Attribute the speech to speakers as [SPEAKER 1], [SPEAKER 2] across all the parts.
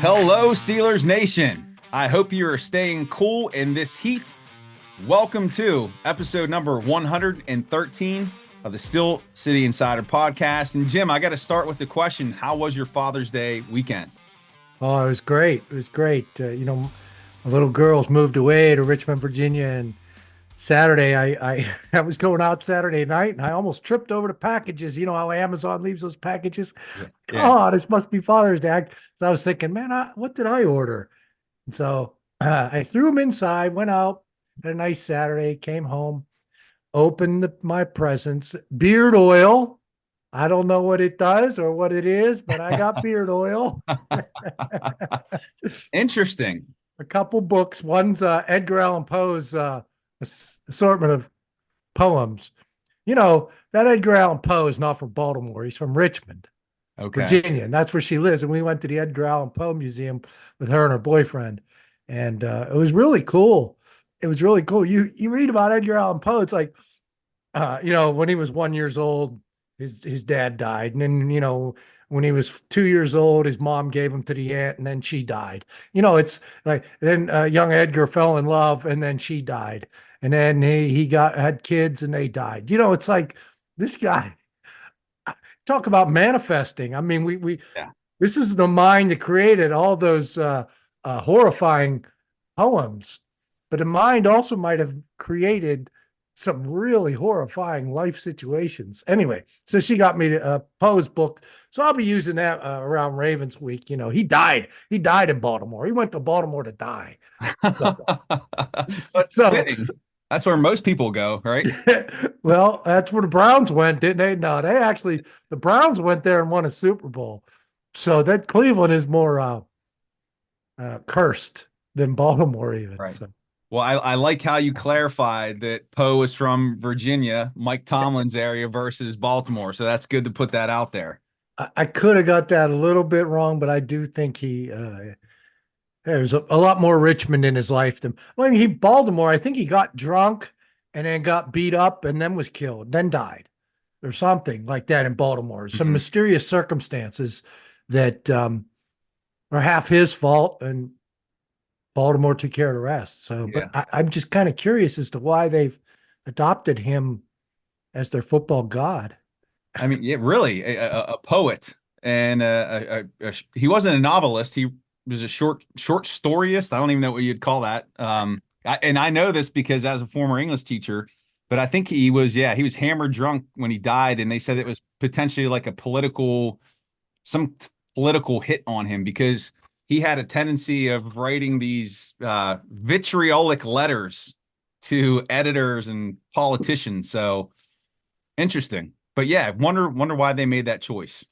[SPEAKER 1] Hello, Steelers Nation. I hope you are staying cool in this heat. Welcome to episode number 113 of the Steel City Insider podcast. And Jim, I got to start with the question: how was your Father's Day weekend?
[SPEAKER 2] Oh, it was great. It was great. My little girls moved away to Richmond, Virginia, and Saturday I was going out Saturday night and I almost tripped over the packages. You know how Amazon leaves those packages?
[SPEAKER 1] Yeah. Yeah.
[SPEAKER 2] Oh, this must be Father's Day. So I was thinking, man, what did I order? And so I threw them inside, went out, had a nice Saturday, came home, opened my presents, beard oil. I don't know what it does or what it is, but I got beard oil.
[SPEAKER 1] Interesting.
[SPEAKER 2] A couple books. One's Edgar Allan Poe's assortment of poems. You know, that Edgar Allan Poe is not from Baltimore. He's from Richmond,
[SPEAKER 1] Okay.
[SPEAKER 2] Virginia, and that's where she lives. And we went to the Edgar Allan Poe Museum with her and her boyfriend, and it was really cool. It was really cool. You read about Edgar Allan Poe. It's like, when he was 1 years old, his dad died, and then when he was 2 years old, his mom gave him to the aunt, and then she died. It's like then young Edgar fell in love, and then she died, and then he had kids, and they died. It's like this guy talk about manifesting. I mean, we
[SPEAKER 1] Yeah.
[SPEAKER 2] this is the mind that created all those horrifying poems, but the mind also might have created some really horrifying life situations. Anyway, so she got me a Poe's book, so I'll be using that around Ravens week. He died. He died in Baltimore. He went to Baltimore to die.
[SPEAKER 1] But
[SPEAKER 2] So,
[SPEAKER 1] fitting. That's where most people go, right?
[SPEAKER 2] well, that's where the Browns went, didn't they? No, the Browns went there and won a Super Bowl. So that Cleveland is more cursed than Baltimore, even.
[SPEAKER 1] Right.
[SPEAKER 2] So
[SPEAKER 1] Well, I like how you clarified that Poe is from Virginia, Mike Tomlin's area versus Baltimore. So that's good to put that out there.
[SPEAKER 2] I could have got that a little bit wrong, but I do think there's a lot more Richmond in his life than, well, I mean, Baltimore. I think he got drunk and then got beat up and then was killed, then died or something like that in Baltimore. Some
[SPEAKER 1] Mhm.
[SPEAKER 2] mysterious circumstances that are half his fault, and Baltimore took care of the rest. So, but
[SPEAKER 1] Yeah.
[SPEAKER 2] I'm just kind of curious as to why they've adopted him as their football god.
[SPEAKER 1] I mean, yeah, really, a poet, and he wasn't a novelist. He was a short storyist. I don't even know what you'd call that. And I know this because as a former English teacher, but I think he was, yeah, he was hammered drunk when he died, and they said it was potentially like some political hit on him because he had a tendency of writing these vitriolic letters to editors and politicians. So interesting. But yeah, wonder why they made that choice.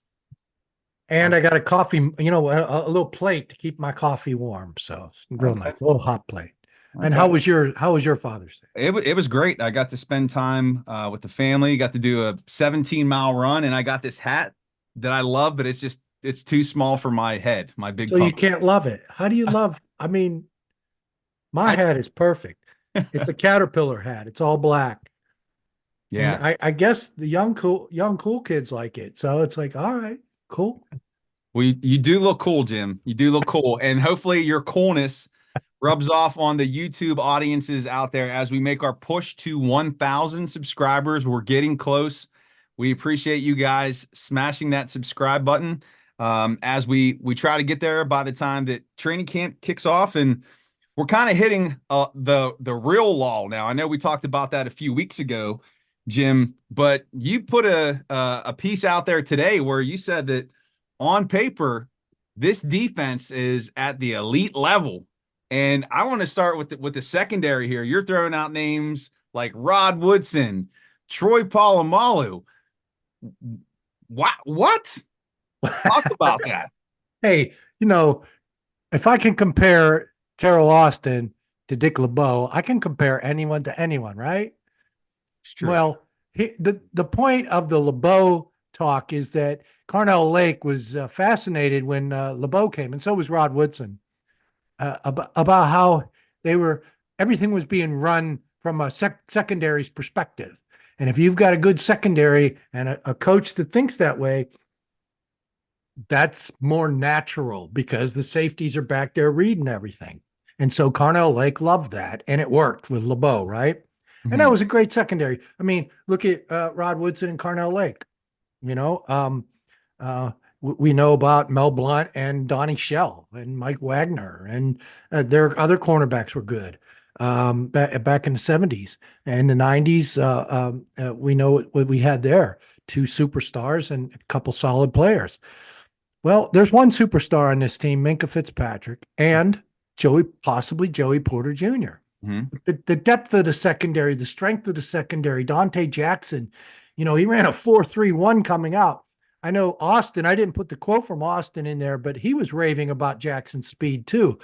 [SPEAKER 2] And I got a coffee, a little plate to keep my coffee warm. So it's real
[SPEAKER 1] Okay.
[SPEAKER 2] nice, a little hot plate. And
[SPEAKER 1] Okay.
[SPEAKER 2] how was your Father's Day?
[SPEAKER 1] It was great. I got to spend time with the family, got to do a 17-mile run, and I got this hat that I love, but it's too small for my head, my big
[SPEAKER 2] So you
[SPEAKER 1] pump.
[SPEAKER 2] can't love it. How do you love? I mean, my
[SPEAKER 1] I
[SPEAKER 2] hat is perfect. It's a caterpillar hat. It's all black. And
[SPEAKER 1] yeah.
[SPEAKER 2] I guess the young cool kids like it. So it's like, all right, cool.
[SPEAKER 1] Well, you do look cool, Jim. You do look cool, and hopefully your coolness rubs off on the YouTube audiences out there as we make our push to 1,000 subscribers. We're getting close. We appreciate you guys smashing that subscribe button as we try to get there by the time that training camp kicks off, and we're kind of hitting the real lull now. I know we talked about that a few weeks ago, Jim, but you put a piece out there today where you said that on paper this defense is at the elite level. And I want to start with the secondary here. You're throwing out names like Rod Woodson, Troy Polamalu. What? Talk about that.
[SPEAKER 2] Hey, if I can compare Terrell Austin to Dick LeBeau, I can compare anyone to anyone, right?
[SPEAKER 1] It's true.
[SPEAKER 2] Well, the point of the LeBeau talk is that Carnell Lake was fascinated when LeBeau came, and so was Rod Woodson, about how everything was being run from a secondary's perspective. And if you've got a good secondary and a coach that thinks that way, That's more natural because the safeties are back there reading everything. And so Carnell Lake loved that, and it worked with LeBeau, right? And that
[SPEAKER 1] Hmm.
[SPEAKER 2] was a great secondary. I mean, look at Rod Woodson and Carnell Lake. You know, uh, we know about Mel Blount and Donnie Shell and Mike Wagner, and their other cornerbacks were good back in the 70s and the 90s. We know what we had there: two superstars and a couple solid players. Well, there's one superstar on this team, Minka Fitzpatrick, and possibly Joey Porter Jr.
[SPEAKER 1] Hmm.
[SPEAKER 2] The depth of the secondary, the strength of the secondary, Dante Jackson, he ran a 4.31 coming out. I know Austin, I didn't put the quote from Austin in there, but he was raving about Jackson's speed too.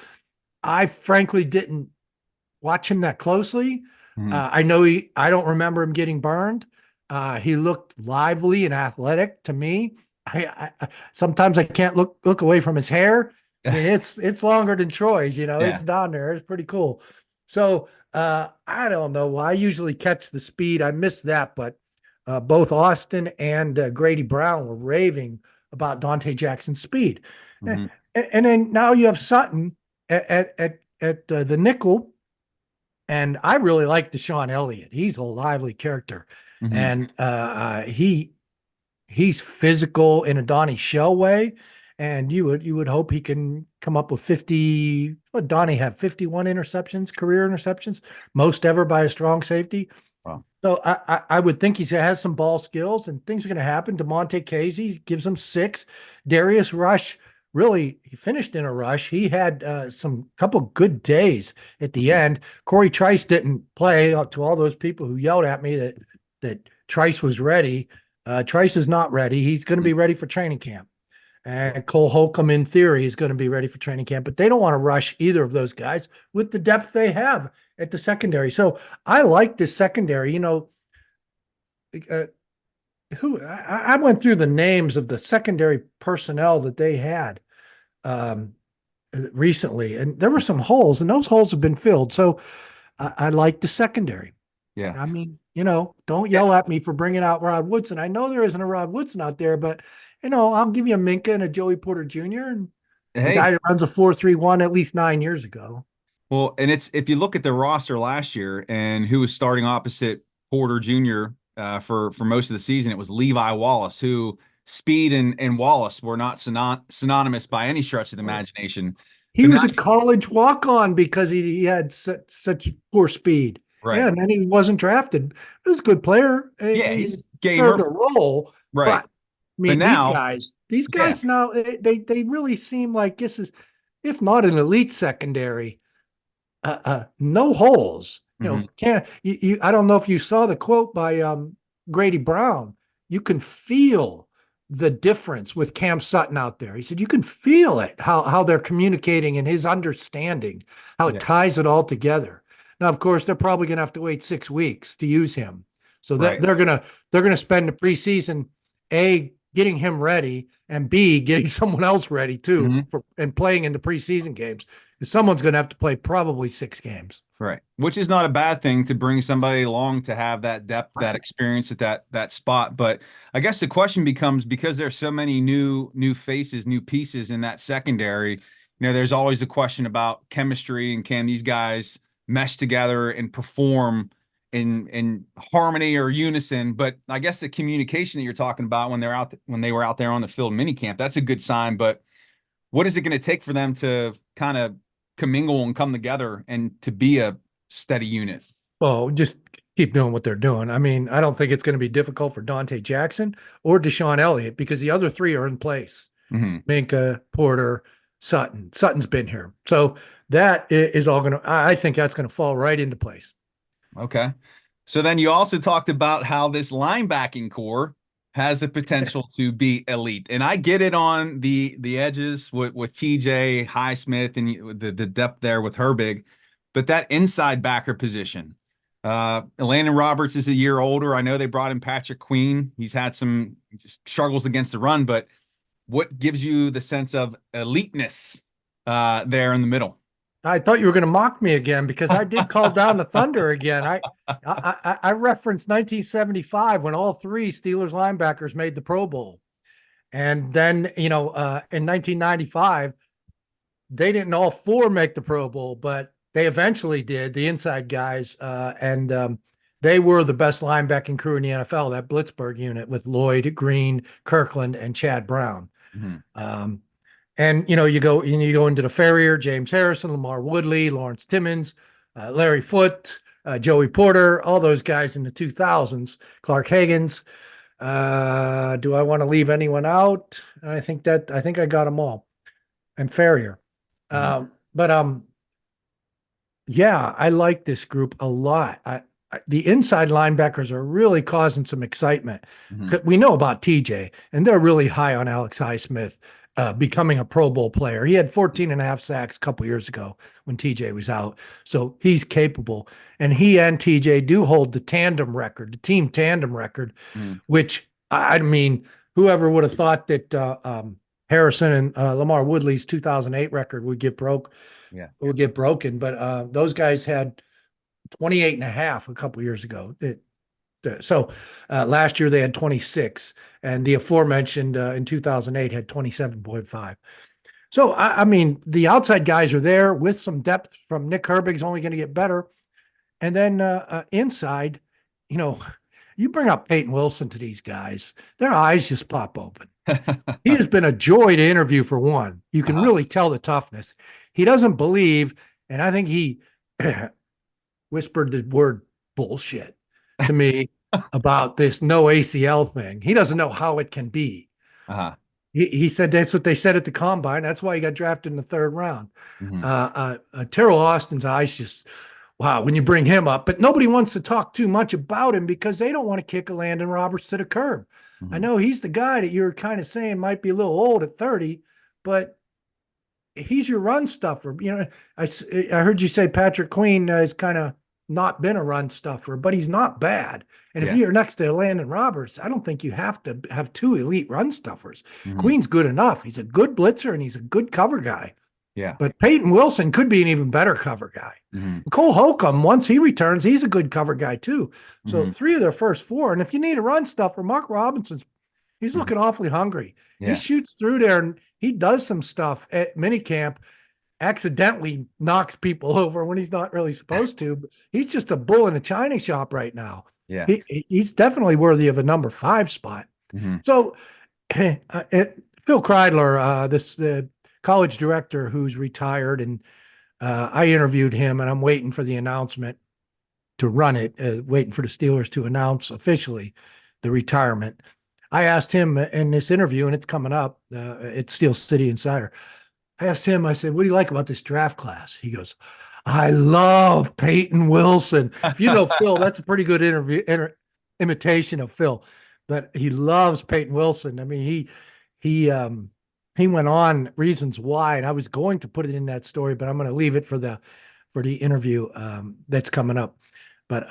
[SPEAKER 2] I frankly didn't watch him that closely.
[SPEAKER 1] Hmm.
[SPEAKER 2] I don't remember him getting burned. He looked lively and athletic to me. Sometimes I can't look away from his hair. I mean, it's longer than Troy's.
[SPEAKER 1] Yeah.
[SPEAKER 2] It's down there. It's pretty cool. So I don't know. I usually catch the speed. I missed that, but both Austin and Grady Brown were raving about Dante Jackson's speed. And,
[SPEAKER 1] Hmm.
[SPEAKER 2] and then now you have Sutton at the nickel, and I really like Deshaun Elliott. He's a lively character,
[SPEAKER 1] Hmm.
[SPEAKER 2] and he's physical in a Donnie Shell way. And you would hope he can come up with 50. What Donnie have 51 interceptions, career interceptions, most ever by a strong safety.
[SPEAKER 1] Wow.
[SPEAKER 2] So I would think he has some ball skills, and things are going to happen. DeMonte Casey gives him 6. Darius Rush, really, he finished in a rush. He had some couple good days at the
[SPEAKER 1] Mhm.
[SPEAKER 2] end. Corey Trice didn't play. To all those people who yelled at me that Trice was ready. Trice is not ready. He's going to be ready for training camp. And Cole Holcomb, in theory, is going to be ready for training camp, but they don't want to rush either of those guys with the depth they have at the secondary. So I like this secondary. Uh, who I went through the names of the secondary personnel that they had um, recently, and there were some holes, and those holes have been filled. So I like the secondary.
[SPEAKER 1] Yeah.
[SPEAKER 2] I mean, don't
[SPEAKER 1] Yeah.
[SPEAKER 2] yell at me for bringing out Rod Woodson. I know there isn't a Rod Woodson out there, but I'll give you a Minka and a Joey Porter Jr. and a guy
[SPEAKER 1] Hey,
[SPEAKER 2] that runs a 4.31 at least 9 years ago.
[SPEAKER 1] well, and it's if you look at the roster last year and who was starting opposite Porter Jr. For most of the season, it was Levi Wallace, who speed and Wallace were not synonymous by any stretch of the
[SPEAKER 2] Oh.
[SPEAKER 1] imagination.
[SPEAKER 2] He
[SPEAKER 1] But now,
[SPEAKER 2] was a college walk-on because he had such poor speed. Yeah,
[SPEAKER 1] right?
[SPEAKER 2] and then he wasn't drafted. He was a good player.
[SPEAKER 1] Yeah,
[SPEAKER 2] He
[SPEAKER 1] he's a gamer,
[SPEAKER 2] served a role,
[SPEAKER 1] right?
[SPEAKER 2] but I
[SPEAKER 1] But
[SPEAKER 2] mean, these
[SPEAKER 1] now,
[SPEAKER 2] guys, these
[SPEAKER 1] yeah.
[SPEAKER 2] guys now they really seem like this is, if not an elite secondary, no holes.
[SPEAKER 1] Hmm.
[SPEAKER 2] Can't you? I don't know if you saw the quote by Grady Brown. You can feel the difference with Cam Sutton out there. He said you can feel it how they're communicating and his understanding, how it
[SPEAKER 1] Yeah,
[SPEAKER 2] ties it all together. Now, of course, they're probably going to have to wait 6 weeks to use him, so that
[SPEAKER 1] right.
[SPEAKER 2] they're gonna spend the preseason getting him ready, and B getting someone else ready too
[SPEAKER 1] Hmm.
[SPEAKER 2] for and playing in the preseason games. Someone's going to have to play probably 6 games.
[SPEAKER 1] Right. Which is not a bad thing to bring somebody along to have that depth, that experience at that spot. But I guess the question becomes because there's so many new faces, new pieces in that secondary, there's always the question about chemistry and can these guys mesh together and perform in harmony or unison. But I guess the communication that you're talking about when they were out there on the field minicamp, that's a good sign. But what is it going to take for them to kind of commingle and come together and to be a steady unit?
[SPEAKER 2] Well, just keep doing what they're doing. I mean, I don't think it's going to be difficult for Dante Jackson or Deshaun Elliott because the other three are in place.
[SPEAKER 1] Hmm.
[SPEAKER 2] Minka, Porter, Sutton. Sutton's been here. So that is all going to, I think that's going to fall right into place.
[SPEAKER 1] Okay. So then you also talked about how this linebacking core has the potential to be elite. And I get it on the edges with TJ Highsmith and the depth there with Herbig, but that inside backer position, Landon Roberts is a year older. I know they brought in Patrick Queen. He's had some struggles against the run, but what gives you the sense of eliteness there in the middle?
[SPEAKER 2] I thought you were going to mock me again because I did call down the Thunder again. I referenced 1975 when all three Steelers linebackers made the Pro Bowl. And then, in 1995, they didn't all four make the Pro Bowl, but they eventually did, the inside guys. And they were the best linebacking crew in the NFL, that Blitzburg unit with Lloyd, Green, Kirkland, and Chad Brown.
[SPEAKER 1] Mhm.
[SPEAKER 2] Um, and you go into the Farrier, James Harrison, Lamar Woodley, Lawrence Timmons, Larry Foote, Joey Porter, all those guys in the 2000s. Clark Higgins. Do I want to leave anyone out? I think I got them all. And Farrier.
[SPEAKER 1] Mhm.
[SPEAKER 2] But yeah, I like this group a lot. The inside linebackers are really causing some excitement.
[SPEAKER 1] Mhm.
[SPEAKER 2] We know about TJ, and they're really high on Alex Highsmith becoming a Pro Bowl player. He had 14 and a half sacks a couple years ago when TJ was out. So he's capable. And he and TJ do hold the team tandem record,
[SPEAKER 1] Mhm.
[SPEAKER 2] which, I mean, whoever would have thought that Harrison and Lamar Woodley's 2008 record
[SPEAKER 1] Yeah.
[SPEAKER 2] would get broken. But those guys had 28 and a half a couple years ago. So last year they had 26, and the aforementioned in 2008 had 27.5. So, I mean, the outside guys are there with some depth from Nick Herbig's only going to get better. And then inside, you know, you bring up Peyton Wilson to these guys, their eyes just pop open. He has been a joy to interview for one. You can
[SPEAKER 1] Uh-huh.
[SPEAKER 2] really tell the toughness. He doesn't believe, and I think he whispered the word bullshit to me about this no ACL thing. He doesn't know how it can be.
[SPEAKER 1] Uh-huh.
[SPEAKER 2] He said that's what they said at the combine. That's why he got drafted in the third round.
[SPEAKER 1] Mhm.
[SPEAKER 2] Terrell Austin's eyes just, wow, when you bring him up, but nobody wants to talk too much about him because they don't want to kick a Landon Roberts to the curb. I
[SPEAKER 1] Mhm.
[SPEAKER 2] know he's the guy that you're kind of saying might be a little old at 30, but he's your run stuffer. I heard you say Patrick Queen has kind of not been a run stuffer, but he's not bad. And if
[SPEAKER 1] Yeah.
[SPEAKER 2] you're next to Landon Roberts, I don't think you have to have two elite run stuffers.
[SPEAKER 1] Mhm.
[SPEAKER 2] Queen's good enough. He's a good blitzer and he's a good cover guy.
[SPEAKER 1] Yeah.
[SPEAKER 2] But Peyton Wilson could be an even better cover guy.
[SPEAKER 1] Mhm.
[SPEAKER 2] Cole Holcomb, once he returns, he's a good cover guy too. So
[SPEAKER 1] Mhm.
[SPEAKER 2] three of their first four. And if you need a run stuffer, Mark Robinson's he's
[SPEAKER 1] Mhm.
[SPEAKER 2] looking awfully hungry. He
[SPEAKER 1] Yeah.
[SPEAKER 2] shoots through there and he does some stuff at minicamp, accidentally knocks people over when he's not really supposed to. But he's just a bull in a china shop right now.
[SPEAKER 1] Yeah.
[SPEAKER 2] He's definitely worthy of a number 5 spot.
[SPEAKER 1] Mhm.
[SPEAKER 2] So Phil Kreidler, this college director who's retired, and I interviewed him, and I'm waiting for the announcement to run it, waiting for the Steelers to announce officially the retirement. I asked him in this interview, and it's coming up. It's Steel City Insider. I asked him, I said, what do you like about this draft class? He goes, I love Peyton Wilson. If you know Phil, that's a pretty good imitation of Phil, but he loves Peyton Wilson. I mean, he he went on reasons why, and I was going to put it in that story, but I'm going to leave it for the interview that's coming up. But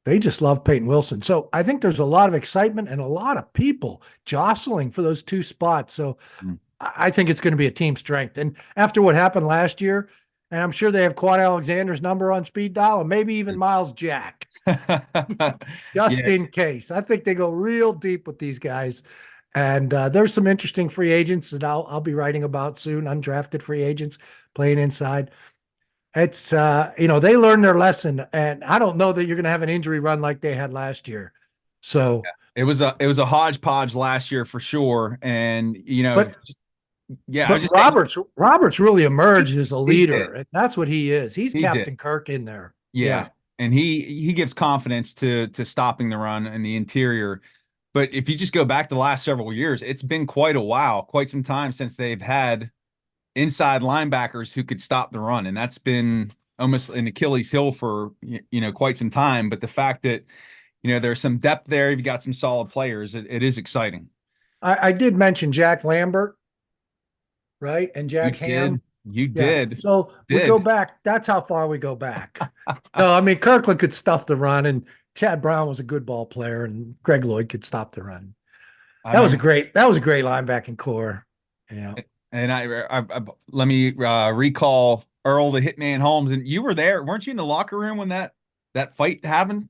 [SPEAKER 2] they just love Peyton Wilson. So I think there's a lot of excitement and a lot of people jostling for those two spots. So
[SPEAKER 1] Mhm.
[SPEAKER 2] I think it's going to be a team strength. And after what happened last year, and I'm sure they have Quad Alexander's number on speed dial, and maybe even Miles Jack, just
[SPEAKER 1] Yeah.
[SPEAKER 2] in case. I think they go real deep with these guys. And there's some interesting free agents that I'll be writing about soon, undrafted free agents playing inside. It's they learned their lesson, and I don't know that you're going to have an injury run like they had last year. So,
[SPEAKER 1] It was a hodgepodge last year for sure. And
[SPEAKER 2] but
[SPEAKER 1] yeah, I was
[SPEAKER 2] but
[SPEAKER 1] just saying
[SPEAKER 2] Roberts really
[SPEAKER 1] he,
[SPEAKER 2] emerged as a
[SPEAKER 1] he did.
[SPEAKER 2] leader, and that's what he is. He's
[SPEAKER 1] He did.
[SPEAKER 2] Captain Kirk in there.
[SPEAKER 1] Yeah.
[SPEAKER 2] Yeah,
[SPEAKER 1] And he gives confidence to stopping the run in the interior. But if you just go back the last several years, it's been quite a while, quite some time since they've had inside linebackers who could stop the run. And that's been almost an Achilles heel for quite some time. But the fact that there's some depth there, you've got some solid players, it is exciting.
[SPEAKER 2] I did mention Jack Lambert, right, and
[SPEAKER 1] You
[SPEAKER 2] Jack Ham.
[SPEAKER 1] did. You
[SPEAKER 2] Yeah,
[SPEAKER 1] did.
[SPEAKER 2] so we go
[SPEAKER 1] Did.
[SPEAKER 2] back. That's how far we go back. No, I mean Kirkland could stuff the run, and Chad Brown was a good ball player, and Greg Lloyd could stop the run.
[SPEAKER 1] I
[SPEAKER 2] That was a
[SPEAKER 1] mean,
[SPEAKER 2] great linebacking core. Yeah.
[SPEAKER 1] and let me recall Earl the Hitman Holmes, and you were there, weren't you, in the locker room when that fight happened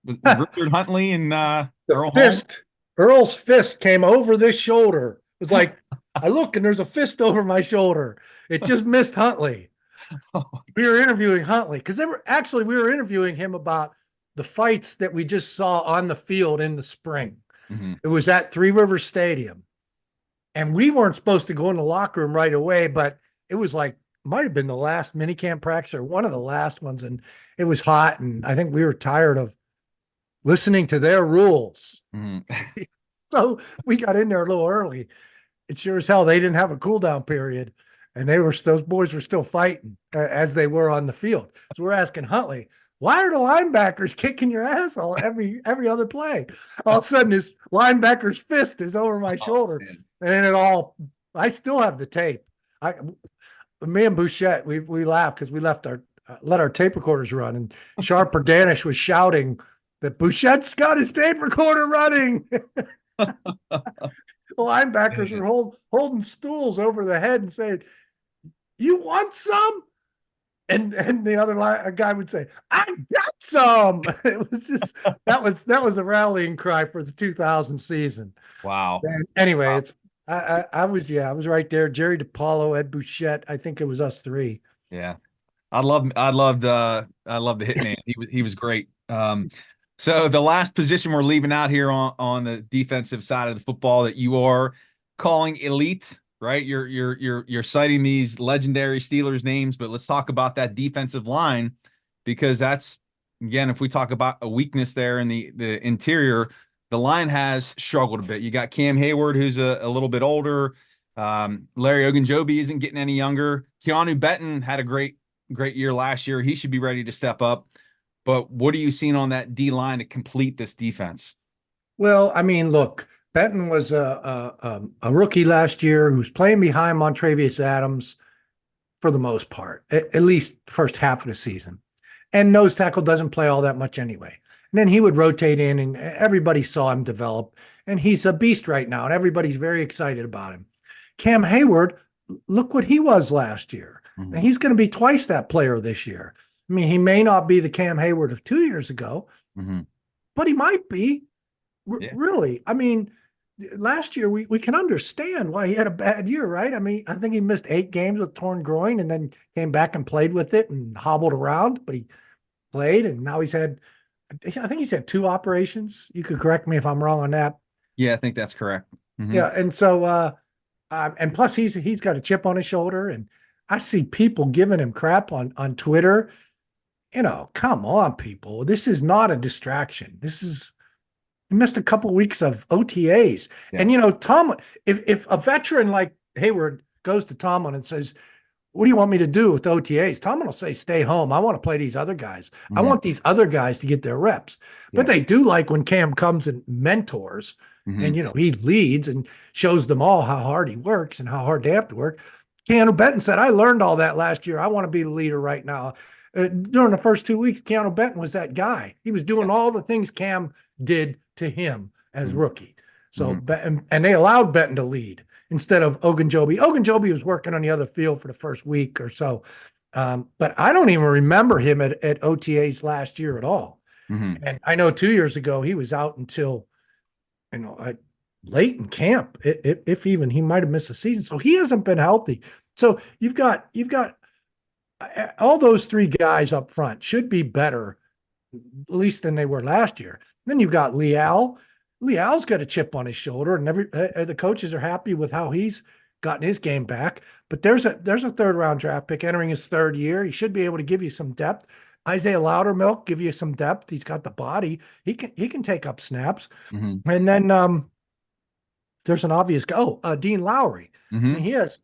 [SPEAKER 1] with Richard Huntley and
[SPEAKER 2] The
[SPEAKER 1] Earl Holmes?
[SPEAKER 2] fist. Earl's fist came over this shoulder. It was like, I look and there's a fist over my shoulder. It just missed Huntley. We were interviewing Huntley because we were interviewing him about the fights that we just saw on the field in the spring.
[SPEAKER 1] Mhm.
[SPEAKER 2] It was at Three Rivers Stadium. And we weren't supposed to go in the locker room right away, but it was like, might have been the last minicamp practice or one of the last ones. And it was hot. And I think we were tired of listening to their rules.
[SPEAKER 1] Mhm.
[SPEAKER 2] So we got in there a little early. It sure as hell they didn't have a cool down period, and those boys were still fighting as they were on the field. So we're asking Huntley, why are the linebackers kicking your ass all every other play? All of a sudden, this linebacker's fist is over my
[SPEAKER 1] Oh,
[SPEAKER 2] shoulder,
[SPEAKER 1] man.
[SPEAKER 2] and I still have the tape. Me and Bouchette, we laughed because we let our tape recorders run, and Sharper Danish was shouting that Bouchette's got his tape recorder running. The linebackers were holding stools over the head and saying, "You want some?" And the other guy would say, "I got some." It was just that was a rallying cry for the 2000 season.
[SPEAKER 1] Wow.
[SPEAKER 2] And anyway,
[SPEAKER 1] Wow.
[SPEAKER 2] it's I was right there. Jerry DiPaolo, Ed Bouchette. I think it was us three.
[SPEAKER 1] Yeah. I loved the hitman. He was great. So the last position we're leaving out here on the defensive side of the football that you are calling elite, right? You're citing these legendary Steelers names, but let's talk about that defensive line because that's again, if we talk about a weakness there in the interior, the line has struggled a bit. You got Cam Hayward, who's a little bit older. Larry Ogunjobi isn't getting any younger. Keanu Benton had a great year last year. He should be ready to step up. But what are you seeing on that D line to complete this defense?
[SPEAKER 2] Well, I mean, look, Benton was a rookie last year who was playing behind Montrevious Adams for the most part, at least the first half of the season. And nose tackle doesn't play all that much anyway. And then he would rotate in, and everybody saw him develop. And he's a beast right now, and everybody's very excited about him. Cam Hayward, look what he was last year.
[SPEAKER 1] Mm-hmm.
[SPEAKER 2] And he's going to be twice that player this year. I mean, he may not be the Cam Hayward of 2 years ago,
[SPEAKER 1] Mm-hmm.
[SPEAKER 2] but he might be.
[SPEAKER 1] Yeah.
[SPEAKER 2] Really. I mean, last year we can understand why he had a bad year, right? I mean, I think he missed 8 games with torn groin and then came back and played with it and hobbled around, but he played, and now I think he's had 2 operations. You could correct me if I'm wrong on that.
[SPEAKER 1] Yeah, I think that's correct. Mm-hmm.
[SPEAKER 2] Yeah, and so and plus he's got a chip on his shoulder, and I see people giving him crap on Twitter. Come on, people. This is not a distraction. He missed a couple of weeks of OTAs.
[SPEAKER 1] Yeah.
[SPEAKER 2] And Tom, if a veteran like Hayward goes to Tomlin and says, "What do you want me to do with OTAs?" Tomlin will say, "Stay home. I want to play these other guys. I
[SPEAKER 1] Mm-hmm.
[SPEAKER 2] want these other guys to get their reps."
[SPEAKER 1] Yeah.
[SPEAKER 2] But they do like when Cam comes and mentors,
[SPEAKER 1] Mm-hmm.
[SPEAKER 2] and he leads and shows them all how hard he works and how hard they have to work. Keanu Benton said, "I learned all that last year. I want to be the leader right now." During the first 2 weeks, Keanu Benton was that guy. He was doing all the things Cam did to him as
[SPEAKER 1] Mm-hmm.
[SPEAKER 2] rookie. So,
[SPEAKER 1] Mm-hmm.
[SPEAKER 2] and they allowed Benton to lead instead of Ogunjobi. Ogunjobi was working on the other field for the first week or so. But I don't even remember him at OTAs last year at all.
[SPEAKER 1] Mm-hmm.
[SPEAKER 2] And I know 2 years ago he was out until, late in camp, if even he might have missed a season. So he hasn't been healthy. So you've got all those 3 guys up front should be better, at least than they were last year. Then you've got Leal. Leal's got a chip on his shoulder, and the coaches are happy with how he's gotten his game back. But there's a 3rd-round draft pick entering his 3rd year. He should be able to give you some depth. Isaiah Loudermilk give you some depth. He's got the body. He can take up snaps.
[SPEAKER 1] Mm-hmm.
[SPEAKER 2] And then there's an obvious guy. Dean Lowry.
[SPEAKER 1] Mm-hmm.
[SPEAKER 2] I mean, he has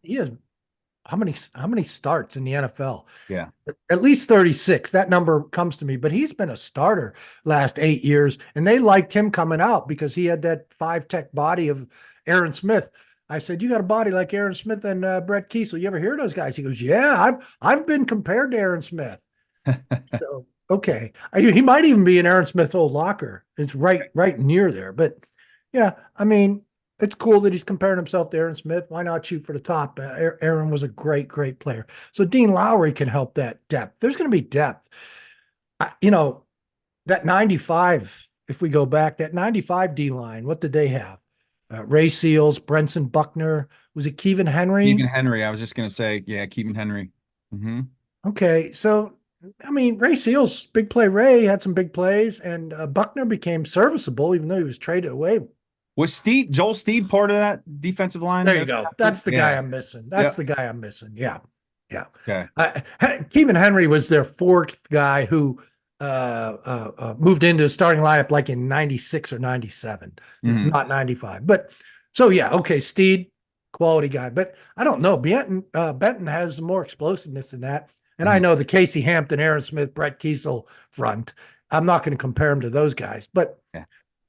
[SPEAKER 2] how many starts in the NFL?
[SPEAKER 1] Yeah.
[SPEAKER 2] At least 36. That number comes to me, but he's been a starter last 8 years, and they liked him coming out because he had that 5-tech body of Aaron Smith. I said, "You got a body like Aaron Smith and Brett Kiesel. You ever hear those guys?" He goes, "Yeah, I've been compared to Aaron Smith." So okay, he might even be in Aaron Smith's old locker. It's right near there. But yeah, I mean, it's cool that he's comparing himself to Aaron Smith. Why not shoot for the top? Aaron was a great player. So Dean Lowry can help that depth. There's going to be depth. That 95 if we go back, that 95 D line, what did they have? Ray Seals, Brenson Buckner. Was it Kevin Henry?
[SPEAKER 1] Keegan Henry. I was just gonna say, yeah, Keegan Henry. Mm-hmm.
[SPEAKER 2] Okay, so I mean, Ray Seals, big play Ray had some big plays, and Buckner became serviceable, even though he was traded away.
[SPEAKER 1] Was Joel Steed part of that defensive line?
[SPEAKER 2] There you go. That's the guy
[SPEAKER 1] Yeah.
[SPEAKER 2] I'm missing.
[SPEAKER 1] Yeah.
[SPEAKER 2] That's the guy I'm missing. Yeah. Yeah.
[SPEAKER 1] Okay.
[SPEAKER 2] Kevin Henry was their fourth guy who moved into the starting lineup like in 96 or 97, not 95. But so, yeah, okay, Steed, quality guy. But I don't know. Benton has more explosiveness than that. And I know the Casey Hampton, Aaron Smith, Brett Kiesel front. I'm not going to compare him to those guys. But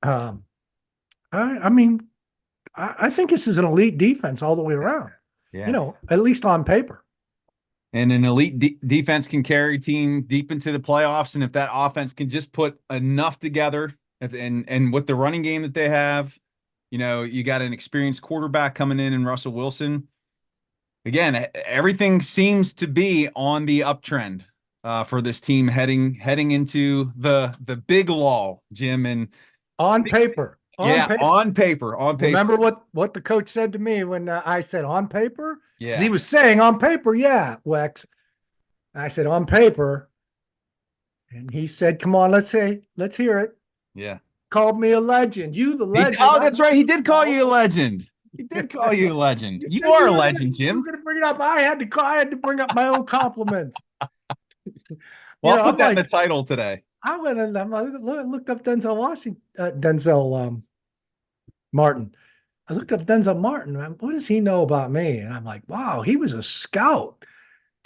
[SPEAKER 2] I mean, I think this is an elite defense all the way around.
[SPEAKER 1] Yeah.
[SPEAKER 2] You know, at least on paper.
[SPEAKER 1] And an elite defense can carry a team deep into the playoffs. And if that offense can just put enough together, and with the running game that they have, you know, you got an experienced quarterback coming in Russell Wilson. Again, everything seems to be on the uptrend for this team heading into the big law, Jim. And
[SPEAKER 2] on paper.
[SPEAKER 1] On paper.
[SPEAKER 2] Remember what the coach said to me when I said on paper?
[SPEAKER 1] Yeah.
[SPEAKER 2] He was saying on paper, yeah, Wex. I said on paper. And he said, come on, let's hear it.
[SPEAKER 1] Yeah.
[SPEAKER 2] Called me a legend. You the legend.
[SPEAKER 1] That's right. He did call you a legend. He did call you a legend. You are a legend, Jim.
[SPEAKER 2] You're gonna bring it up. I had to bring up my own compliments.
[SPEAKER 1] Well, I'll put that in the title today.
[SPEAKER 2] I went and I looked up Denzel Martin. I looked up Denzel Martin. What does he know about me? And I'm like, wow, he was a scout.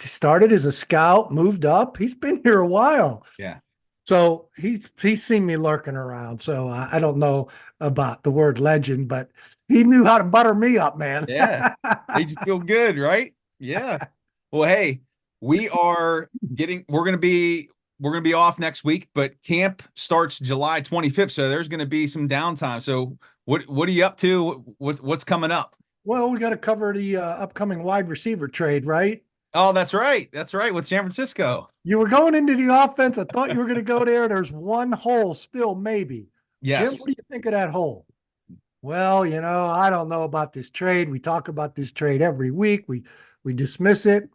[SPEAKER 2] Started as a scout, moved up. He's been here a while.
[SPEAKER 1] Yeah.
[SPEAKER 2] So he's seen me lurking around. So I don't know about the word legend, but he knew how to butter me up, man.
[SPEAKER 1] Yeah. Made you feel good, right? Yeah. Well, hey, we're going to be off next week, but camp starts July 25th. So there's going to be some downtime. So what are you up to? What's coming up?
[SPEAKER 2] Well, we got to cover the upcoming wide receiver trade, right?
[SPEAKER 1] Oh, that's right. That's right. With San Francisco.
[SPEAKER 2] You were going into the offense. I thought you were going to go there. There's one hole still, maybe.
[SPEAKER 1] Yes.
[SPEAKER 2] Jim, what do you think of that hole? Well, you know, I don't know about this trade. We talk about this trade every week. We dismiss it.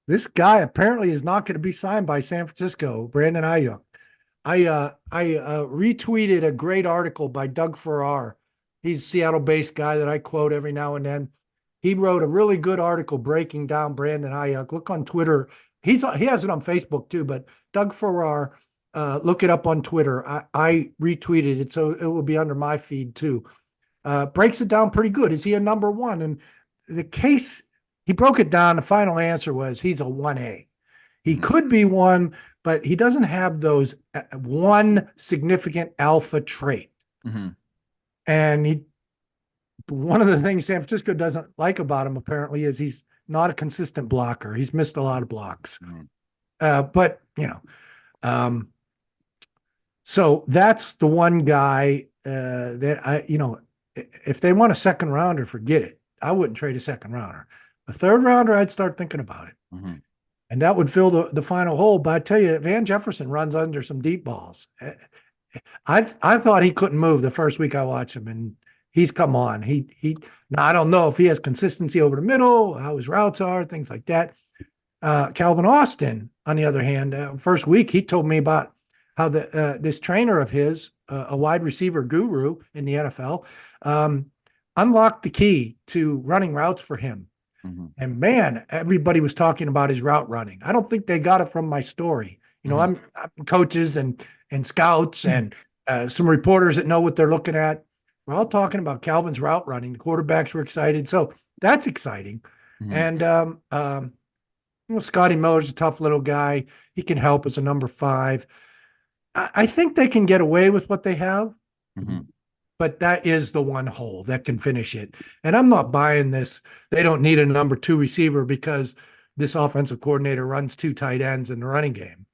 [SPEAKER 2] This guy apparently is not going to be signed by San Francisco, Brandon Ayuk. I retweeted a great article by Doug Farrar. He's a Seattle-based guy that I quote every now and then. He wrote a really good article breaking down Brandon Ayuk. Look on Twitter. He has it on Facebook too, but Doug Farrar, look it up on Twitter. I retweeted it, so it will be under my feed too. Breaks it down pretty good. Is he a number one? And the case, he broke it down. The final answer was he's a 1A. He could be one, but he doesn't have those one significant alpha trait.
[SPEAKER 1] Mm-hmm.
[SPEAKER 2] And one of the things San Francisco doesn't like about him apparently is he's not a consistent blocker. He's missed a lot of blocks. Mm-hmm. But, you know, so that's the one guy that if they want a second rounder, forget it. I wouldn't trade a second rounder. A third rounder, I'd start thinking about it. Mm-hmm. And that would fill the final hole. But I tell you, Van Jefferson runs under some deep balls. I thought he couldn't move the first week I watched him, and he's come on. Now I don't know if he has consistency over the middle, how his routes are, things like that. Calvin Austin, on the other hand, first week he told me about how this trainer of his, a wide receiver guru in the NFL, unlocked the key to running routes for him. Mm-hmm. And man, everybody was talking about his route running. I don't think they got it from my story. You know, I'm coaches and scouts and some reporters that know what they're looking at. We're all talking about Calvin's route running. The quarterbacks were excited. So that's exciting. Mm-hmm. And, Scotty Miller's a tough little guy. He can help as a number 5. I think they can get away with what they have, but that is the one hole that can finish it. And I'm not buying this. They don't need a number 2 receiver because this offensive coordinator runs 2 tight ends in the running game.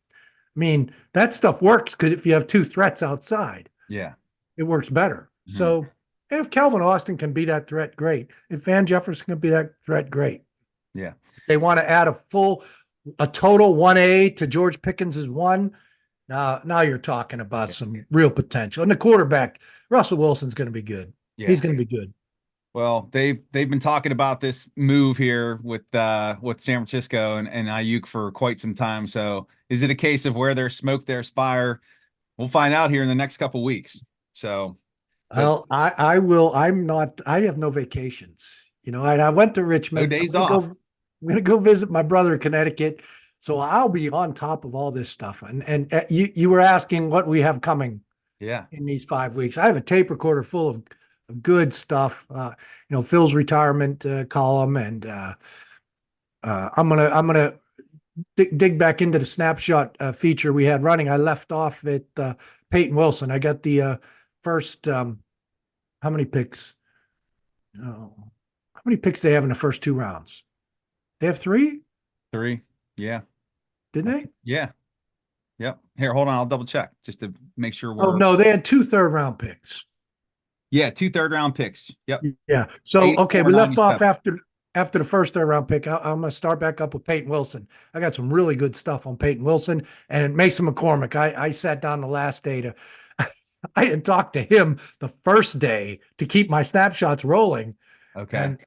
[SPEAKER 2] I mean, that stuff works because if you have 2 threats outside, it works better. Mm-hmm. So if Calvin Austin can be that threat, great. If Van Jefferson can be that threat, great.
[SPEAKER 1] Yeah.
[SPEAKER 2] If they want to add a total 1A to George Pickens' 1, Now you're talking about some real potential. And the quarterback, Russell Wilson's going to be good.
[SPEAKER 1] Yeah.
[SPEAKER 2] He's going to be good.
[SPEAKER 1] Well, they've been talking about this move here with San Francisco and Ayuk for quite some time. So is it a case of where there's smoke, there's fire? We'll find out here in the next couple weeks. So, but
[SPEAKER 2] Well, I will. I'm not. I have no vacations. I went to
[SPEAKER 1] no
[SPEAKER 2] Richmond.
[SPEAKER 1] days off.
[SPEAKER 2] I'm gonna go visit my brother in Connecticut. So I'll be on top of all this stuff. And you were asking what we have coming
[SPEAKER 1] Yeah.
[SPEAKER 2] in these 5 weeks. I have a tape recorder full of good stuff. Phil's retirement column, and I'm gonna dig back into the snapshot feature we had running. I left off at Peyton Wilson. I got the first. How many picks? Oh, how many picks they have in the first 2 rounds? They have 3.
[SPEAKER 1] 3. Yeah.
[SPEAKER 2] Didn't they?
[SPEAKER 1] Yeah. Yep. Here, hold on. I'll double check just to make sure
[SPEAKER 2] Oh no, they had 2 third-round picks.
[SPEAKER 1] Yeah, 2 third-round picks. Yep.
[SPEAKER 2] Yeah. So okay, we left off
[SPEAKER 1] 97.
[SPEAKER 2] after the first third-round pick. I'm gonna start back up with Peyton Wilson. I got some really good stuff on Peyton Wilson and Mason McCormick. I sat down the last day to I had talked to him the first day to keep my snapshots rolling.
[SPEAKER 1] Okay.
[SPEAKER 2] And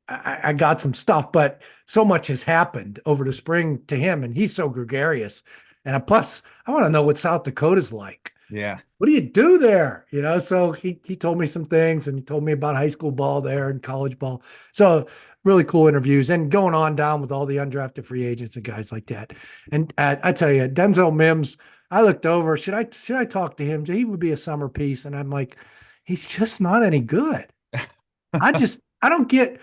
[SPEAKER 2] I got some stuff, but so much has happened over the spring to him, and he's so gregarious. And plus, I want to know what South Dakota's like.
[SPEAKER 1] Yeah.
[SPEAKER 2] What do you do there? So he told me some things, and he told me about high school ball there and college ball. So really cool interviews and going on down with all the undrafted free agents and guys like that. And I tell you, Denzel Mims, I looked over, should I talk to him? He would be a summer piece. And I'm like, he's just not any good. I don't get.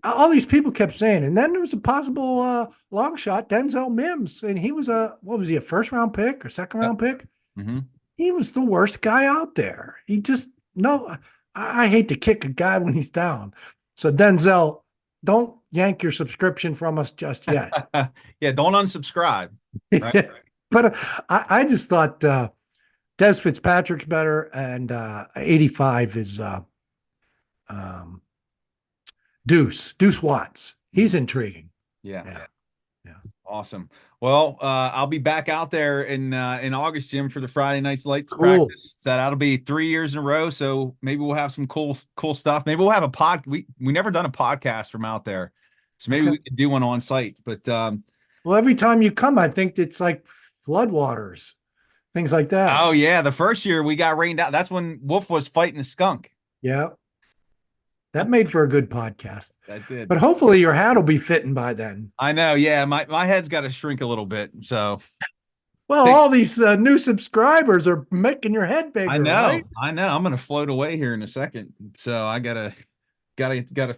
[SPEAKER 2] All these people kept saying, and then there was a possible long shot, Denzel Mims, and he was a first round pick or second round pick?
[SPEAKER 1] Mm-hmm.
[SPEAKER 2] He was the worst guy out there. He just I hate to kick a guy when he's down. So Denzel, don't yank your subscription from us just yet.
[SPEAKER 1] Yeah, don't unsubscribe. Right?
[SPEAKER 2] But I just thought Des Fitzpatrick's better, and 85 is Deuce Watts. He's intriguing.
[SPEAKER 1] Yeah. Awesome. Well, I'll be back out there in August, Jim, for the Friday nights lights practice. So that'll be 3 years in a row. So maybe we'll have some cool stuff. Maybe we'll have a we never done a podcast from out there. So maybe we could do one on site. But
[SPEAKER 2] well, every time you come, I think it's like floodwaters, things like that.
[SPEAKER 1] Oh yeah, the first year we got rained out. That's when Wolf was fighting the skunk.
[SPEAKER 2] Yeah. That made for a good podcast.
[SPEAKER 1] That did.
[SPEAKER 2] But hopefully your hat will be fitting by then.
[SPEAKER 1] I know. Yeah. My head's got to shrink a little bit. So.
[SPEAKER 2] Well, all these new subscribers are making your head bigger.
[SPEAKER 1] I know.
[SPEAKER 2] Right?
[SPEAKER 1] I know. I'm going to float away here in a second. So I gotta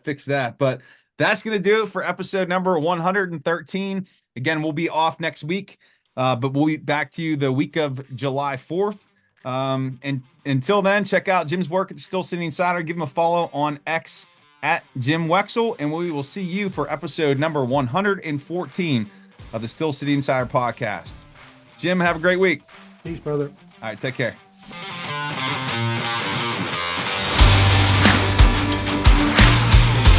[SPEAKER 1] fix that. But that's going to do it for episode number 113. Again, we'll be off next week, but we'll be back to you the week of July 4th. And until then, check out Jim's work at the Still City Insider. Give him a follow on X at Jim Wexel, and we will see you for episode number 114 of the Still City Insider podcast. Jim, have a great week.
[SPEAKER 2] Peace, brother.
[SPEAKER 1] All right, take care.